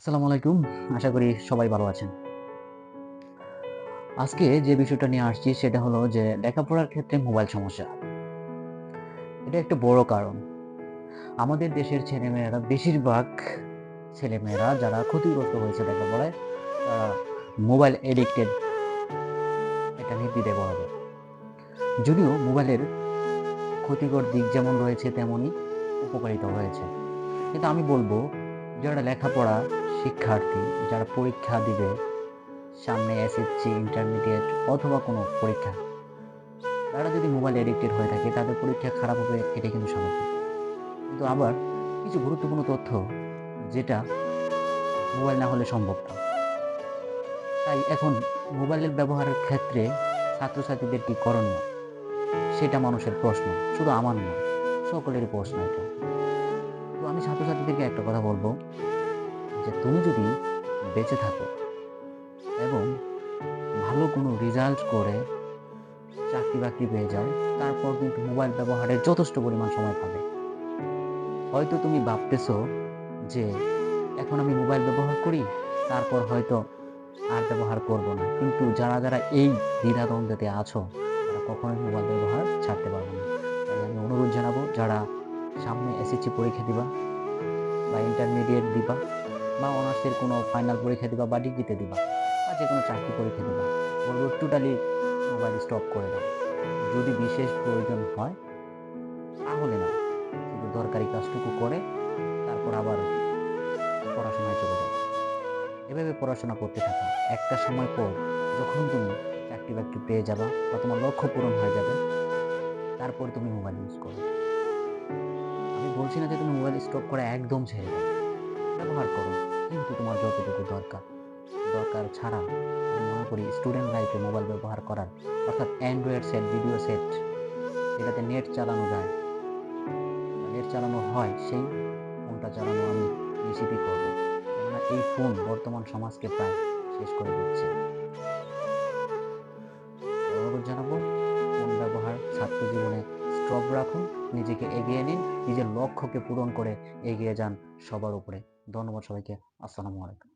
আসসালামু আলাইকুম। আশা করি সবাই ভালো আছেন। আজকে যে বিষয়টা নিয়ে আসছি সেটা হলো যে লেখাপড়ার ক্ষেত্রে মোবাইল সমস্যা। এটা একটা বড় কারণ। আমাদের দেশের ছেলেমেয়েরা বেশিরভাগ ছেলেমেয়েরা যারা ক্ষতিগ্রস্ত হয়েছে লেখাপড়ায় তারা মোবাইল এডিক্টেড এটা নির্দ্বিধায় বলা যায়। যদিও মোবাইলের ক্ষতিকর দিক যেমন রয়েছে তেমনই উপকারিতাও রয়েছে। কিন্তু আমি বলবো যারা লেখাপড়া শিক্ষার্থী, যারা পরীক্ষা দিবে সামনে এসএসসি, ইন্টারমিডিয়েট অথবা কোনো পরীক্ষা তারা যদি মোবাইল এডিক্টেড হয়ে থাকে তাদের পরীক্ষা খারাপ হবে এটা কিন্তু স্বাভাবিক। কিন্তু আবার কিছু গুরুত্বপূর্ণ তথ্য যেটা মোবাইল না হলে সম্ভব না। তাই এখন মোবাইলের ব্যবহারের ক্ষেত্রে ছাত্রছাত্রীদের কি করণীয় সেটা মানুষের প্রশ্ন, শুধু আমার নয়, সকলেরই প্রশ্ন এটা। তো আমি ছাত্রছাত্রীদেরকে একটা কথা বলবো যে তুমি যদি বেঁচে থাকো এবং ভালো কোনো রেজাল্ট করে চাকরি বাকরি পেয়ে যাও, তারপর কিন্তু মোবাইল ব্যবহারের যথেষ্ট পরিমাণ সময় পাবে। হয়তো তুমি ভাবতেছো যে এখন আমি মোবাইল ব্যবহার করি, তারপর হয়তো আর ব্যবহার করব না। কিন্তু যারা এই দ্বিধাদ্বন্দ্বে আছো, তারা কখনোই মোবাইল ব্যবহার ছাড়তে পারবে না। তাই আমি অনুরোধ জানাবো যারা সামনে এসএসসি পরীক্ষা দিবা বা ইন্টারমিডিয়েট দিবা বা অনার্সের কোনো ফাইনাল পরীক্ষা দিবা বা ডিগ্রিতে দিবা বা যেকোনো চাকরি পরীক্ষা দিবা, বলবো টোটালি মোবাইল স্টপ করে দাও। যদি বিশেষ প্রয়োজন হয় তাহলে নাও, শুধু দরকারি কাজটুকু করে তারপর আবার পড়াশোনায় চলে যাও। এভাবে পড়াশোনা করতে থাকো। একটা সময় পর যখন তুমি চাকরি বাকরি পেয়ে যাবা বা তোমার লক্ষ্য পূরণ হয়ে যাবে, তারপর তুমি মোবাইল ইউজ করো। আমি বলছি না যে তুমি মোবাইল স্টপ করে একদম ছেড়ে দাও, ব্যবহার করো, কিন্তু তোমার যতটুকু দরকার, দরকার ছাড়া আমি মনে করি স্টুডেন্ট লাইফে মোবাইল ব্যবহার করার, অর্থাৎ অ্যান্ড্রয়েড সেট, ভিডিও সেট যেটাতে নেট চালানো যায় বা নেট চালানো হয় সেই ফোনটা চালানো আমি নিষিদ্ধই করবো। কেননা এই ফোন বর্তমান সমাজকে প্রায় শেষ করে দিচ্ছে। অনুরোধ জানাবো ফোন ব্যবহার ছাত্র জীবনে স্টপ রাখুন, নিজেকে এগিয়ে নিন, নিজের লক্ষ্যকে পূরণ করে এগিয়ে যান সবার উপরে। ধন্যবাদ সবাইকে। আসসালামু আলাইকুম।